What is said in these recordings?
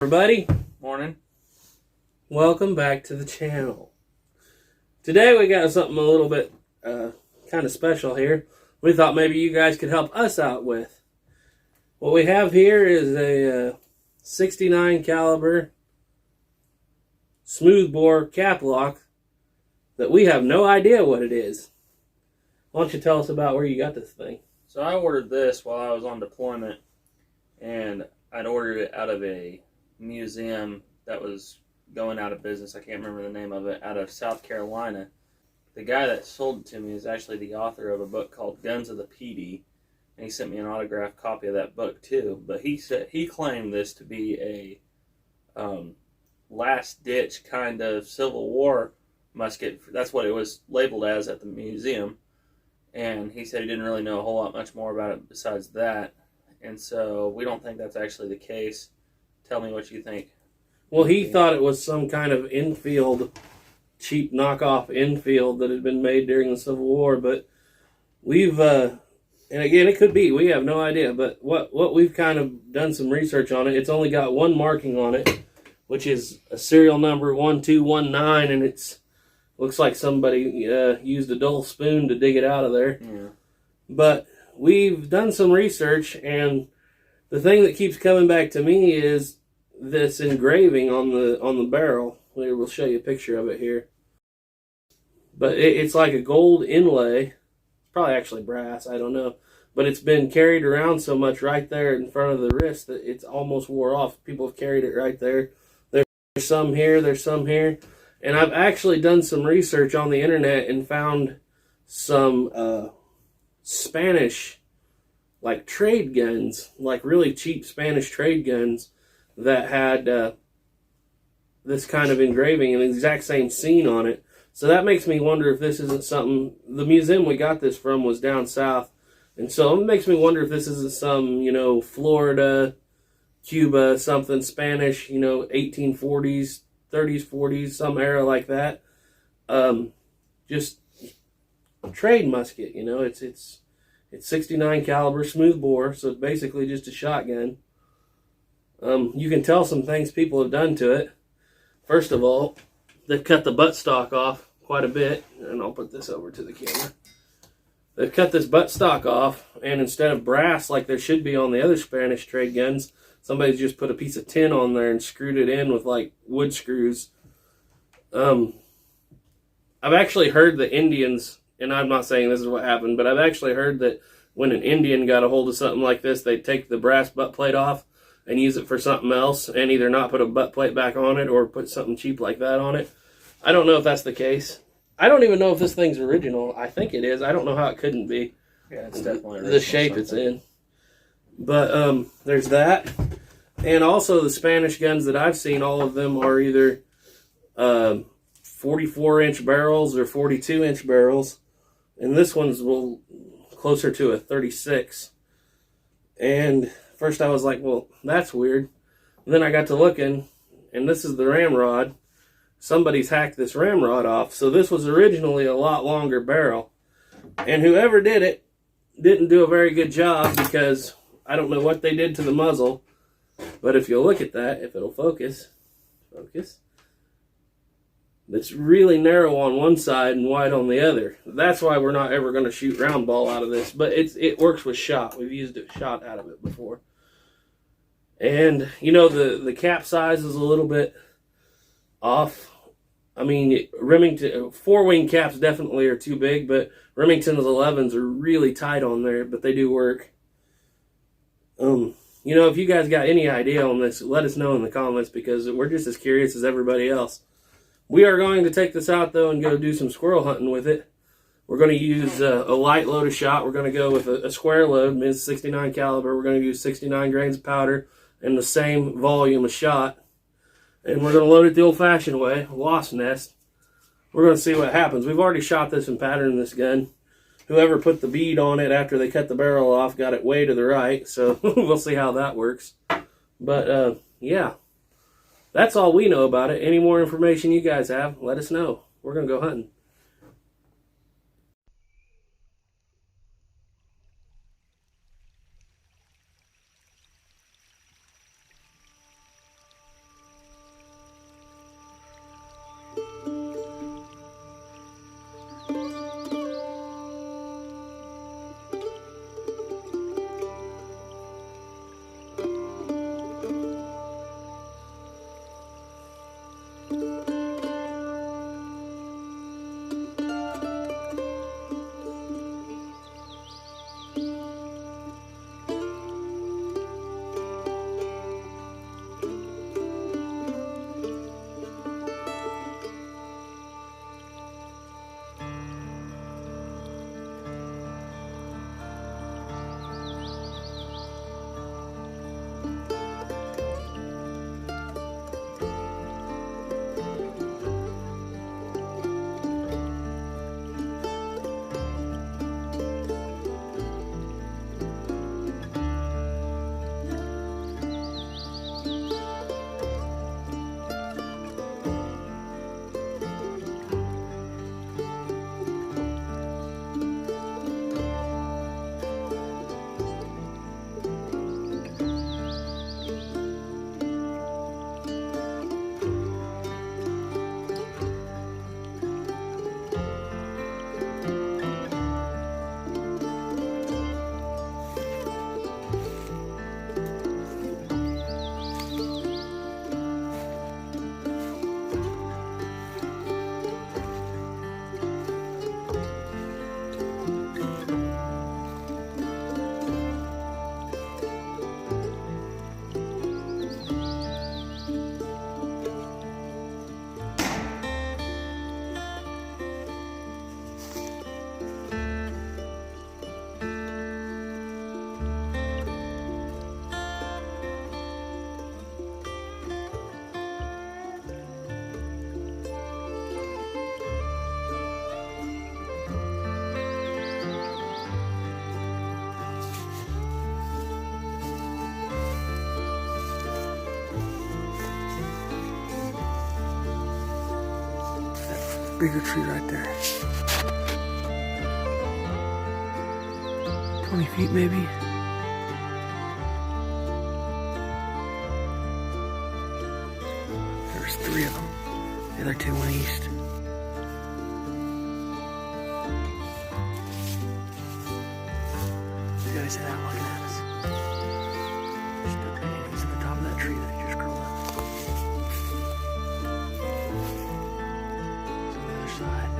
Everybody, Morning. welcome back to the channel. Today we got something a little bit kind of special here. We thought maybe you guys could help us out with. What we have here is a 69 caliber smoothbore cap lock that we have no idea what it is. Why don't you tell us about where you got this thing? So I ordered this while I was on deployment, and I'd ordered it out of a museum that was going out of business. I can't remember the name of it, out of South Carolina. The guy that sold it to me is actually the author of a book called Guns of the PD, and he sent me an autographed copy of that book too. But he claimed this to be a last-ditch kind of Civil War musket. That's what it was labeled as at the museum, and he said he didn't really know a whole lot much more about it besides that, and so we don't think that's actually the case. Tell me what you think. Well, he thought it was some kind of infield, cheap knockoff infield that had been made during the Civil War, but we've, and again, it could be, we have no idea, but what we've kind of done some research on it, it's only got one marking on it, which is a serial number 1219, and it's looks like somebody used a dull spoon to dig it out of there. Yeah. But we've done some research, and the thing that keeps coming back to me is this engraving on the barrel. We'll show you a picture of it here. But it's like a gold inlay. It's probably actually brass, I don't know. But it's been carried around so much right there in front of the wrist that it's almost wore off. People have carried it right there. There's some here, there's some here. And I've actually done some research on the internet and found some Spanish, like trade guns, like really cheap Spanish trade guns that had this kind of engraving and the exact same scene on it. So that makes me wonder if this isn't something. The museum we got this from was down south, and so it makes me wonder if this isn't some, Florida, Cuba, something Spanish, 1840s, 30s, 40s, some era like that. Just trade musket, it's 69 caliber smoothbore, so it's basically just a shotgun. You can tell some things people have done to it. First of all, they've cut the buttstock off quite a bit, and I'll put this over to the camera. They've cut this buttstock off, and instead of brass like there should be on the other Spanish trade guns, somebody's just put a piece of tin on there and screwed it in with like wood screws. I've actually heard the Indians, and I'm not saying this is what happened, but I've actually heard that when an Indian got a hold of something like this, they'd take the brass butt plate off and use it for something else, and either not put a butt plate back on it or put something cheap like that on it. I don't know if that's the case. I don't even know if this thing's original. I think it is. I don't know how it couldn't be. Yeah, it's definitely original. The shape it's in. But there's that. And also the Spanish guns that I've seen, all of them are either 44-inch barrels or 42-inch barrels. And this one's closer to a 36. And first I was like, well, that's weird. And then I got to looking, and this is the ramrod. Somebody's hacked this ramrod off. So this was originally a lot longer barrel. And whoever did it didn't do a very good job, because I don't know what they did to the muzzle. But if you'll look at that, if it'll focus, it's really narrow on one side and wide on the other. That's why we're not ever going to shoot round ball out of this. But it works with shot. We've used shot out of it before. And, the cap size is a little bit off. I mean, Remington, 4-wing caps definitely are too big, but Remington's 11s are really tight on there, but they do work. If you guys got any idea on this, let us know in the comments, because we're just as curious as everybody else. We are going to take this out, though, and go do some squirrel hunting with it. We're going to use a light load of shot. We're going to go with a square load, it's 69 caliber. We're going to use 69 grains of powder and the same volume of shot. And we're going to load it the old-fashioned way, wasp nest. We're going to see what happens. We've already shot this and patterned this gun. Whoever put the bead on it after they cut the barrel off got it way to the right, so we'll see how that works. But, yeah, that's all we know about it. Any more information you guys have, let us know. We're going to go hunting. bigger tree right there. 20 feet maybe. There's 3 of them. The other 2 went east. The guy's head out looking at us. He's at the top of that tree that he just curled up. It's on the other side.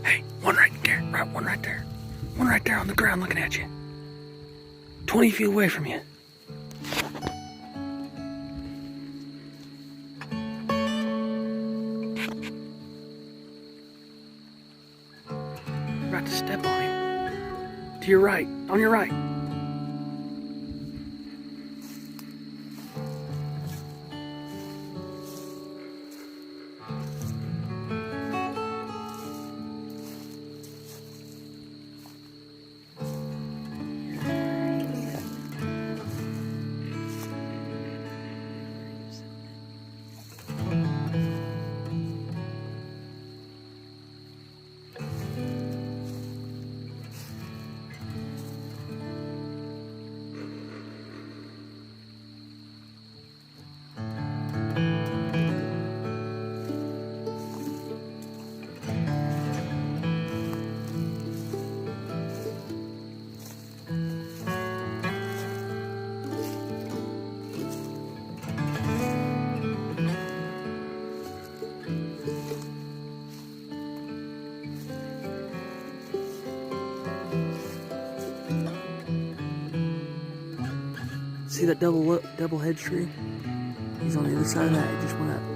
Hey, one right there, one right there. One right there on the ground looking at you. 20 feet away from you. You're about to step on him. To your right, on your right. See that double hedge tree? He's on the other side of that. He just went up.